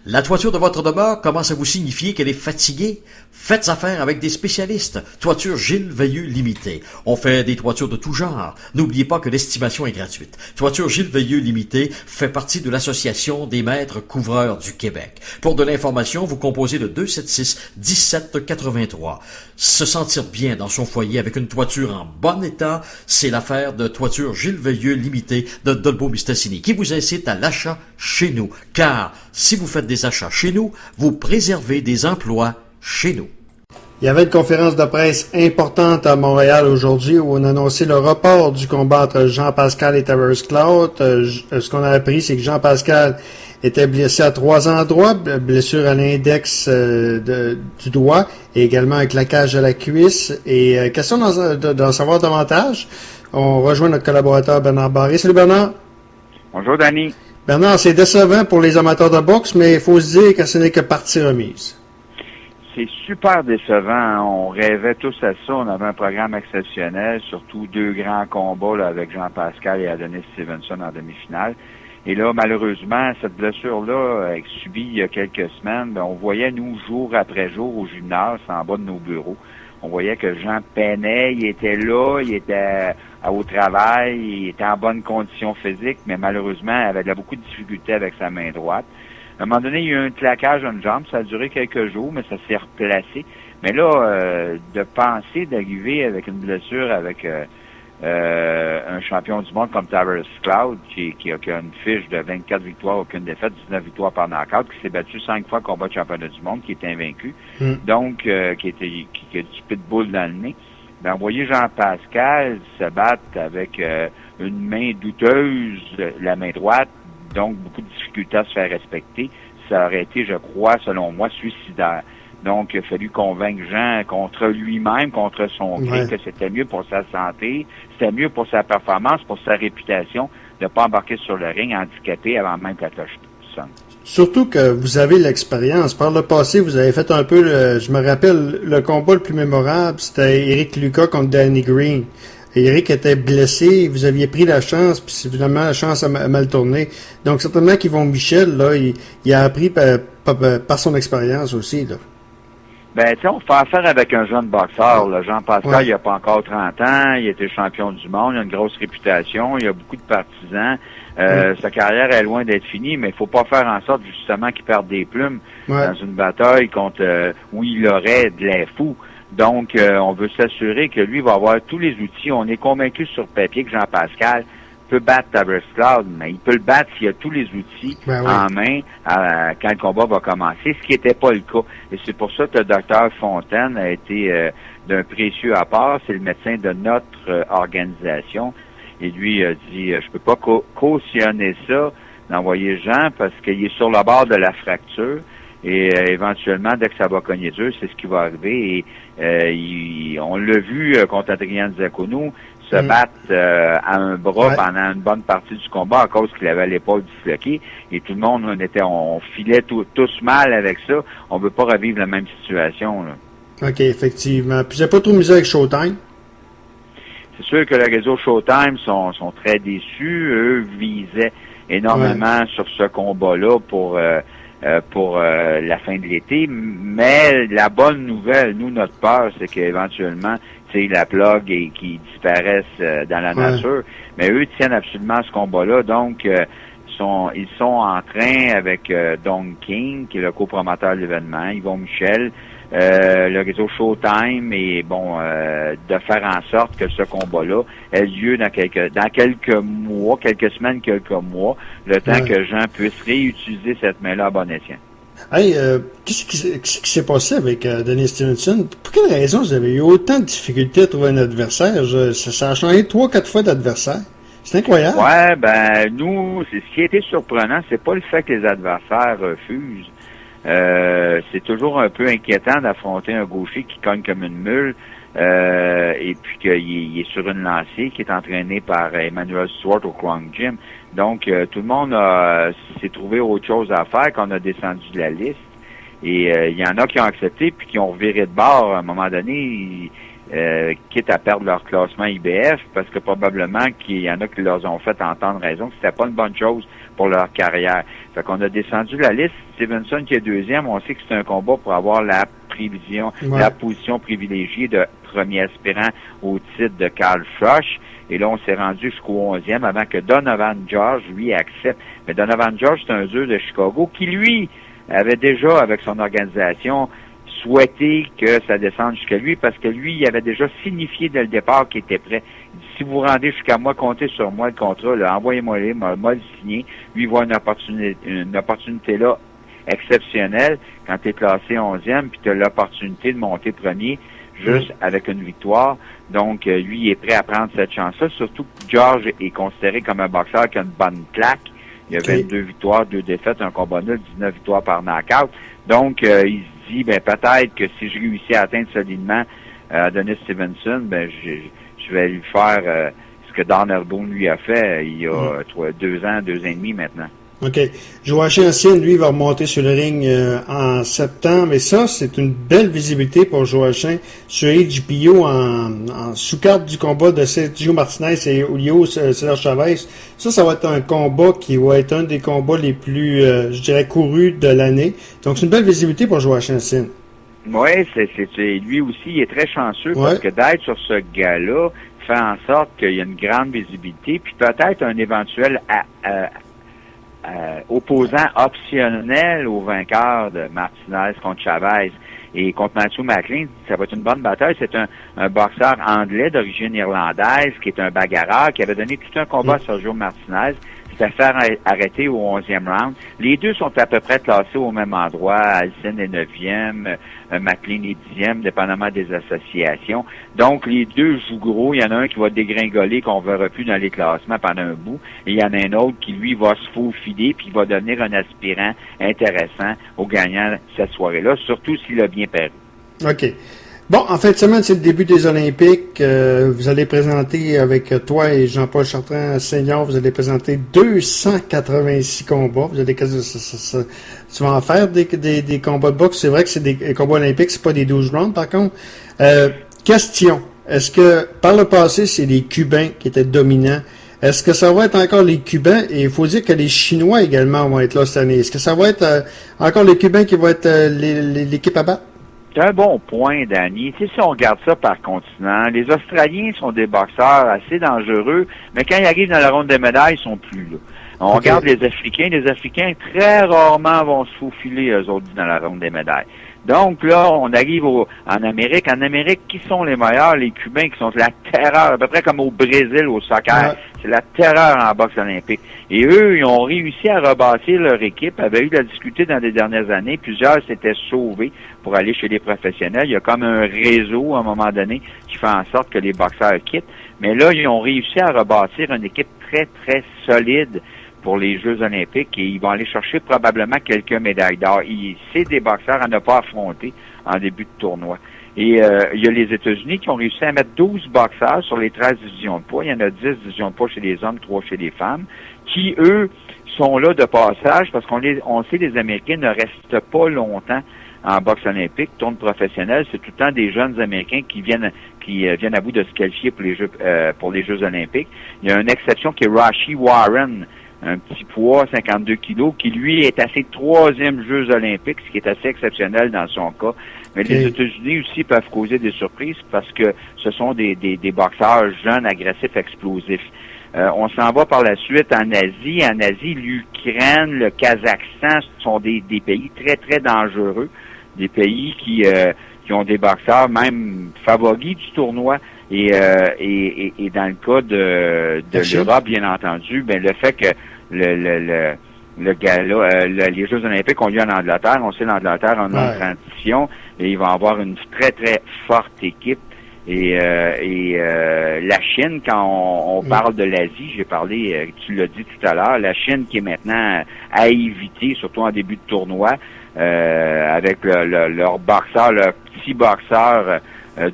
La toiture de votre demeure commence à vous signifier qu'elle est fatiguée? Faites affaire avec des spécialistes. Toiture Gilles Veilleux Limité. On fait des toitures de tout genre. N'oubliez pas que l'estimation est gratuite. Toiture Gilles Veilleux Limité fait partie de l'Association des maîtres couvreurs du Québec. Pour de l'information, vous composez le 276-1783. Se sentir bien dans son foyer avec une toiture en bon état, c'est l'affaire de Toiture Gilles Veilleux Limité de Dolbeau-Mistassini qui vous incite à l'achat chez nous. Car si vous faites des achats chez nous, vous préservez des emplois chez nous. Il y avait une conférence de presse importante à Montréal aujourd'hui où on annonçait le report du combat entre Jean-Pascal et Tavares Cloud. Ce qu'on a appris, c'est que Jean-Pascal était blessé à 3 endroits, blessure à l'index du doigt et également un claquage à la cuisse. Et question d'en savoir davantage, on rejoint notre collaborateur Bernard Barré. Salut Bernard. Bonjour Danny. Bernard, c'est décevant pour les amateurs de boxe, mais il faut se dire que ce n'est que partie remise. C'est super décevant. On rêvait tous à ça. On avait un programme exceptionnel, surtout 2 grands combats là, avec Jean-Pascal et Adonis Stevenson en demi-finale. Et là, malheureusement, cette blessure-là, subie il y a quelques semaines, on voyait, nous, jour après jour, au gymnase, en bas de nos bureaux, on voyait que Jean peinait, il était là, il était au travail, il était en bonne condition physique, mais malheureusement, il avait beaucoup de difficultés avec sa main droite. À un moment donné, il y a eu un claquage à une jambe, ça a duré quelques jours, mais ça s'est replacé. Mais là, de penser d'arriver avec une blessure avec un champion du monde comme Tavares Cloud, qui a une fiche de 24 victoires, aucune défaite, 19 victoires par knockout, qui s'est battu 5 fois combat de championnat du monde, qui est invaincu, donc qui a du pitbull dans le nez. Ben, envoyer Jean-Pascal se battre avec une main douteuse, la main droite, donc beaucoup de difficultés à se faire respecter, ça aurait été, je crois, selon moi, suicidaire. Donc, il a fallu convaincre Jean contre lui-même, contre son gré, que c'était mieux pour sa santé, c'était mieux pour sa performance, pour sa réputation, de ne pas embarquer sur le ring handicapé avant même que la cloche sonne. Surtout que vous avez l'expérience. Par le passé, vous avez fait un peu, je me rappelle, le combat le plus mémorable, c'était Eric Lucas contre Danny Green. Eric était blessé, vous aviez pris la chance, puis finalement la chance a mal tourné. Donc certainement qu'Yvon Michel, là, il a appris par son expérience aussi, là. Ben, tu sais, on fait affaire avec un jeune boxeur, là. Jean-Pascal, il a pas encore 30 ans, il était champion du monde, il a une grosse réputation, il a beaucoup de partisans. Sa carrière est loin d'être finie, mais il faut pas faire en sorte, justement, qu'il perde des plumes dans une bataille contre où il aurait de l'info. Donc, on veut s'assurer que lui va avoir tous les outils. On est convaincu sur papier que Jean-Pascal peut battre Tavares Cloud, mais il peut le battre s'il a tous les outils en main quand le combat va commencer, ce qui n'était pas le cas. Et c'est pour ça que le docteur Fontaine a été d'un précieux apport. C'est le médecin de notre organisation. Et lui a dit, je peux pas cautionner ça, d'envoyer Jean, parce qu'il est sur le bord de la fracture. Et éventuellement, dès que ça va cogner dur, c'est ce qui va arriver. Et on l'a vu contre Adrien Diacono se battre à un bras pendant une bonne partie du combat à cause qu'il avait l'épaule disloquée. Et tout le monde, on filait tous mal avec ça. On veut pas revivre la même situation, là. OK, effectivement. Puis j'ai pas trop misé avec Showtime. C'est sûr que le réseau Showtime sont très déçus. Eux visaient énormément sur ce combat-là pour la fin de l'été, mais la bonne nouvelle, nous, notre peur, c'est qu'éventuellement, tu sais, la plug qui disparaisse dans la nature, mais eux tiennent absolument à ce combat-là, donc ils sont en train avec Don King, qui est le copromoteur de l'événement, Yvon Michel, le réseau Showtime, et de faire en sorte que ce combat-là ait lieu dans quelques mois, quelques semaines, quelques mois, le temps que Jean puisse réutiliser cette main-là à bon escient. Hey, qu'est-ce qui s'est passé avec Denis Stevenson? Pour quelle raison vous avez eu autant de difficultés à trouver un adversaire? Ça a changé 3-4 fois d'adversaire. C'est incroyable. Ouais, ben nous, ce qui a été surprenant, c'est pas le fait que les adversaires refusent. C'est toujours un peu inquiétant d'affronter un gaucher qui cogne comme une mule et puis qu'il est sur une lancée qui est entraîné par Emmanuel Stewart au Kwang Gym. Donc tout le monde s'est trouvé autre chose à faire qu'on a descendu de la liste. Et il y en a qui ont accepté puis qui ont reviré de bord à un moment donné, quitte à perdre leur classement IBF, parce que probablement qu'il y en a qui leur ont fait entendre raison que c'était pas une bonne chose pour leur carrière. Fait qu'on a descendu la liste. Stevenson qui est deuxième, on sait que c'est un combat pour avoir la position privilégiée de premier aspirant au titre de Carl Froch. Et là, on s'est rendu jusqu'au 11e avant que Donovan George, lui, accepte. Mais Donovan George, c'est un dur de Chicago qui, lui, avait déjà, avec son organisation, souhaité que ça descende jusqu'à lui parce que lui, il avait déjà signifié dès le départ qu'il était prêt. Il dit, si vous vous rendez jusqu'à moi, comptez sur moi le contrat, là, envoyez-moi-le, m'a le signé. Lui, il voit une opportunité là exceptionnelle quand tu es classé 11e puis tu as l'opportunité de monter premier juste avec une victoire. Donc, lui, il est prêt à prendre cette chance-là, surtout que George est considéré comme un boxeur qui a une bonne claque. Il y a 22 victoires, 2 défaites, un combat nul, 19 victoires par knockout. Donc, il se dit, peut-être que si je réussis à atteindre solidement Adonis Stevenson, je vais lui faire ce que Don Herbourne lui a fait il y a 2 ans et demi maintenant. OK. Joachim Sin, lui, va remonter sur le ring en septembre. Et ça, c'est une belle visibilité pour Joachim sur HBO en sous-carte du combat de Sergio Martinez et Julio César Chavez. Ça va être un combat qui va être un des combats les plus, je dirais, courus de l'année. Donc, c'est une belle visibilité pour Joachim Sin. Oui, lui aussi, il est très chanceux parce que d'être sur ce gars-là fait en sorte qu'il y a une grande visibilité, puis peut-être un éventuel opposant optionnel au vainqueur de Martinez contre Chavez et contre Matthew McLean. Ça va être une bonne bataille. C'est un boxeur anglais d'origine irlandaise qui est un bagarreur, qui avait donné tout un combat à Sergio Martinez. S'est fait arrêter au 11e round. Les deux sont à peu près classés au même endroit. Alcine est 9e, McLean est 10e, dépendamment des associations. Donc, les deux jouent gros. Il y en a un qui va dégringoler, qu'on ne verra plus dans les classements pendant un bout. Et il y en a un autre qui, lui, va se faufiler puis va devenir un aspirant intéressant au gagnant cette soirée-là, surtout s'il a bien paru. OK. Bon, en fin de semaine, c'est le début des Olympiques. Vous allez présenter avec toi et Jean-Paul Chartrand Senior, vous allez présenter 286 combats. Vous allez tu vas en faire des combats de boxe. C'est vrai que c'est des combats olympiques, c'est pas des 12 rounds, par contre. Question. Est-ce que, par le passé, c'est les Cubains qui étaient dominants? Est-ce que ça va être encore les Cubains? Et il faut dire que les Chinois également vont être là cette année. Est-ce que ça va être encore les Cubains qui vont être l'équipe à battre? C'est un bon point, Danny. Tu sais, si on regarde ça par continent, les Australiens sont des boxeurs assez dangereux, mais quand ils arrivent dans la ronde des médailles, ils sont plus là. On regarde les Africains très rarement vont se faufiler, eux autres, dans la ronde des médailles. Donc là, on arrive en Amérique. En Amérique, qui sont les meilleurs? Les Cubains qui sont la terreur, à peu près comme au Brésil, au soccer. Ouais. C'est la terreur en boxe olympique. Et eux, ils ont réussi à rebâtir leur équipe, avaient eu de la difficulté dans les dernières années. Plusieurs s'étaient sauvés pour aller chez les professionnels. Il y a comme un réseau, à un moment donné, qui fait en sorte que les boxeurs quittent. Mais là, ils ont réussi à rebâtir une équipe très, très solide pour les Jeux olympiques et ils vont aller chercher probablement quelques médailles d'or. C'est des boxeurs à ne pas affronter en début de tournoi. Et il y a les États-Unis qui ont réussi à mettre 12 boxeurs sur les 13 divisions de poids. Il y en a 10 divisions de poids chez les hommes, 3 chez les femmes, qui, eux, sont là de passage parce qu'on sait les Américains ne restent pas longtemps en boxe olympique, tourne professionnelle. C'est tout le temps des jeunes Américains qui viennent à bout de se qualifier pour les Jeux olympiques. Il y a une exception qui est Rashi Warren, un petit poids, 52 kilos, qui lui est à ses 3e Jeux olympiques, ce qui est assez exceptionnel dans son cas. Mais les États-Unis aussi peuvent causer des surprises parce que ce sont des boxeurs jeunes, agressifs, explosifs. On s'en va par la suite en Asie. En Asie, l'Ukraine, le Kazakhstan sont des pays très, très dangereux. Des pays qui ont des boxeurs même favoris du tournoi. Et dans le cas de l'Europe, bien entendu, le fait que les Jeux olympiques ont lieu en Angleterre, on sait l'Angleterre en transition, et il va avoir une très, très forte équipe. Et la Chine, quand on parle de l'Asie, j'ai parlé, tu l'as dit tout à l'heure, la Chine qui est maintenant à éviter, surtout en début de tournoi, avec leur boxeur, leur petit boxeur,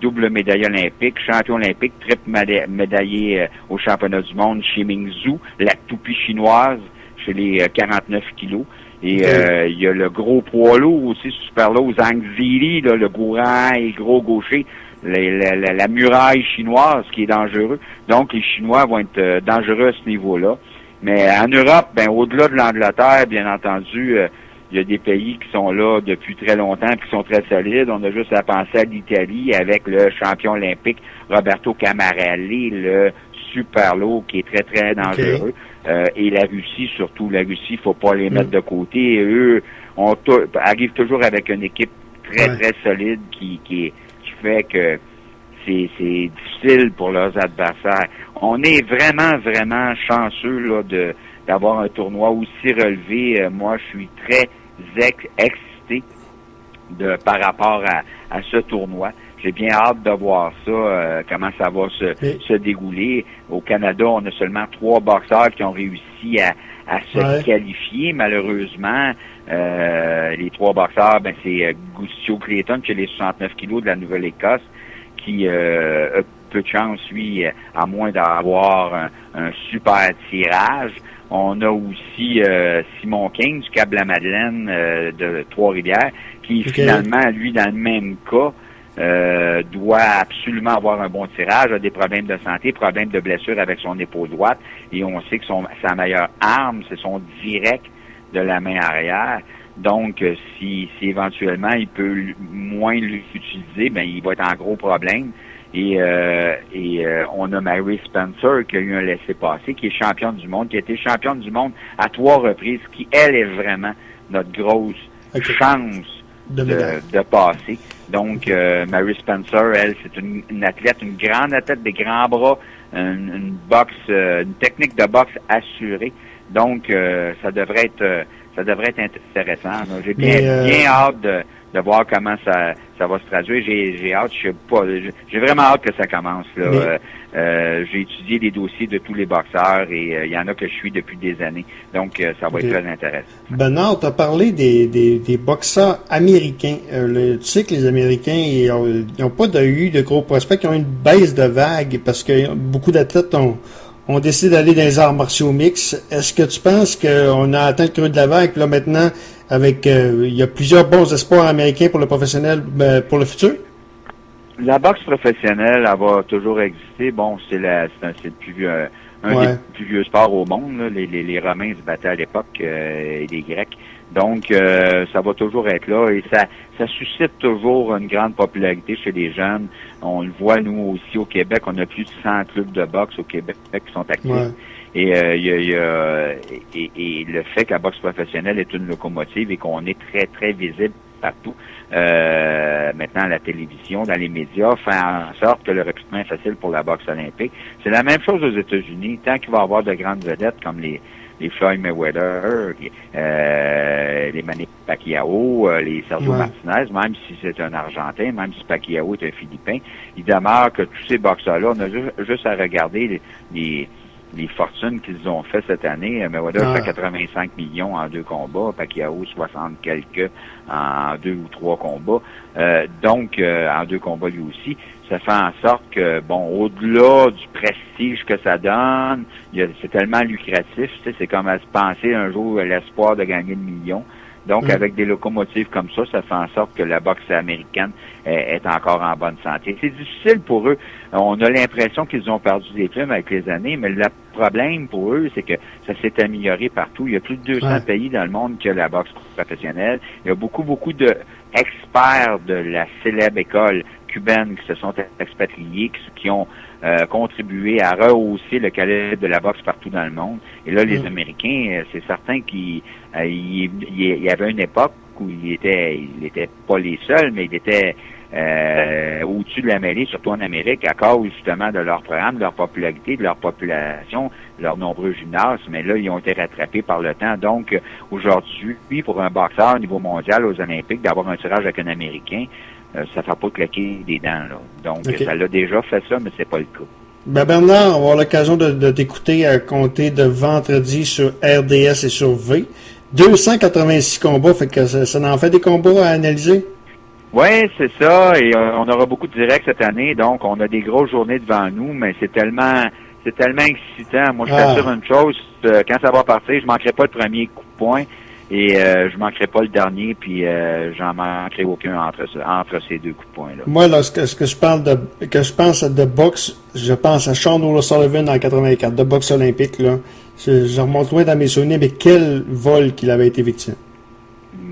double médaille olympique, champion olympique, triple médaillé au championnat du monde, Xi Mingzhu, la toupie chinoise chez les 49 kilos. Et il y a le gros poids lourd aussi, super lourd, Zhang Zili, le gourand et gros gaucher, la muraille chinoise qui est dangereux. Donc les Chinois vont être dangereux à ce niveau-là. Mais en Europe, ben au-delà de l'Angleterre, bien entendu, il y a des pays qui sont là depuis très longtemps et qui sont très solides. On a juste à penser à l'Italie avec le champion olympique Roberto Camarelli, le super lourd qui est très, très dangereux. Et la Russie, surtout. La Russie, faut pas les mettre de côté. Et eux arrivent toujours avec une équipe très, très solide qui fait que c'est difficile pour leurs adversaires. On est vraiment, vraiment chanceux là d'avoir un tournoi aussi relevé. Moi, je suis très excité par rapport à ce tournoi. J'ai bien hâte de voir ça, comment ça va se dérouler. Au Canada, on a seulement 3 boxeurs qui ont réussi à se qualifier. Malheureusement, les 3 boxeurs, ben c'est Gustio Clayton qui a les 69 kilos de la Nouvelle-Écosse, qui a peu de chance, lui, à moins d'avoir un super tirage. On a aussi Simon King du Cap-la-Madeleine de Trois-Rivières, qui finalement, lui, dans le même cas, doit absolument avoir un bon tirage, a des problèmes de santé, problèmes de blessure avec son épaule droite, et on sait que sa meilleure arme, c'est son direct de la main arrière. Donc, si éventuellement il peut moins l'utiliser, ben il va être en gros problème. Et on a Mary Spencer qui a eu un laissez-passer, qui est championne du monde, qui a été championne du monde à 3 reprises, qui, elle, est vraiment notre grosse chance de passer. Donc, Mary Spencer, elle, c'est une athlète, une grande athlète, des grands bras, une technique de boxe assurée. Donc, ça devrait être intéressant. J'ai bien hâte de voir comment ça va se traduire. J'ai hâte, j'ai vraiment hâte que ça commence. Là. J'ai étudié les dossiers de tous les boxeurs et il y en a que je suis depuis des années. Donc, ça va être très intéressant. Bernard, tu as parlé des boxeurs américains. Tu sais que les Américains, ils n'ont pas eu de gros prospects, ils ont une baisse de vague parce que beaucoup d'athlètes ont décidé d'aller dans les arts martiaux mixtes. Est-ce que tu penses qu'on a atteint le creux de la vague? Puis là, maintenant, il y a plusieurs bons espoirs américains pour le professionnel, pour le futur? La boxe professionnelle, elle va toujours exister. Bon, c'est le plus vieux, des plus vieux sports au monde. Là. Les Romains se battaient à l'époque et les Grecs. Donc, ça va toujours être là et ça suscite toujours une grande popularité chez les jeunes. On le voit, nous aussi, au Québec, on a plus de 100 clubs de boxe au Québec qui sont actifs. Ouais. Et le fait que la boxe professionnelle est une locomotive et qu'on est très, très visible partout, maintenant à la télévision, dans les médias, fait en sorte que le recrutement est facile pour la boxe olympique. C'est la même chose aux États-Unis. Tant qu'il va y avoir de grandes vedettes comme les Floyd Mayweather, les Manny Pacquiao, les Sergio Martinez, même si c'est un Argentin, même si Pacquiao est un Philippin, il demeure que tous ces boxeurs-là, on a juste à regarder les fortunes qu'ils ont fait cette année. Mayweather fait 85 millions en 2 combats, Pacquiao 60 quelques en 2 ou 3 combats. Donc, en 2 combats lui aussi, ça fait en sorte que, bon, au-delà du prestige que ça donne, c'est tellement lucratif, tu sais, c'est comme à se penser un jour l'espoir de gagner 1 million. Donc, avec des locomotives comme ça fait en sorte que la boxe américaine est encore en bonne santé. C'est difficile pour eux. On a l'impression qu'ils ont perdu des plumes avec les années, mais le problème pour eux, c'est que ça s'est amélioré partout. Il y a plus de 200 pays dans le monde qui ont la boxe professionnelle. Il y a beaucoup de experts de la célèbre école cubaine qui se sont expatriés, qui ont contribué à rehausser le calibre de la boxe partout dans le monde. Et là, les Américains, c'est certain qu'il y avait une époque où il était pas les seuls, mais il était au-dessus de la mêlée, surtout en Amérique, à cause justement de leur programme, de leur popularité, de leur population, de leurs nombreux gymnases. Mais là, ils ont été rattrapés par le temps. Donc, aujourd'hui, pour un boxeur au niveau mondial aux Olympiques, d'avoir un tirage avec un Américain, ça fait pas claquer des dents, là. Donc, ça l'a déjà fait ça, mais c'est pas le cas. Ben Bernard, on va avoir l'occasion de t'écouter à compter de vendredi sur RDS et sur V. 286 combats, fait que ça en fait des combats à analyser? Oui, c'est ça, et on aura beaucoup de directs cette année, donc on a des grosses journées devant nous, mais c'est tellement excitant. Moi, je t'assure une chose, quand ça va partir, je manquerai pas le premier coup de poing, et je manquerai pas le dernier, puis j'en manquerai aucun entre ces 2 coups de poing-là. Moi, lorsque je pense de boxe, je pense à Sean O'Sullivan en 84, de boxe olympique, là. Je remonte loin dans mes souvenirs, mais quel vol qu'il avait été victime.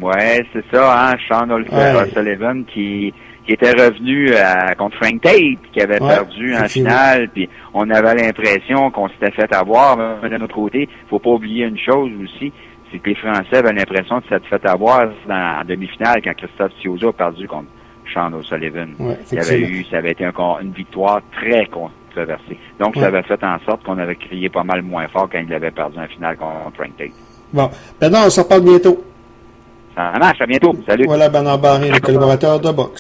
Ouais, c'est ça, hein, Sean O'Sullivan qui était revenu contre Frank Tate, qui avait perdu en finale, puis on avait l'impression qu'on s'était fait avoir. Mais d'un autre côté, faut pas oublier une chose aussi, c'est que les Français avaient l'impression de s'être fait avoir en demi-finale quand Christophe Chiozza a perdu contre Sean O'Sullivan. Ouais, ça avait été une victoire très controversée. Donc, ça avait fait en sorte qu'on avait crié pas mal moins fort quand il avait perdu en finale contre Frank Tate. Bon, maintenant on se reparle bientôt. Ça marche, à bientôt. Salut. Voilà Bernard Barré, le collaborateur de Box.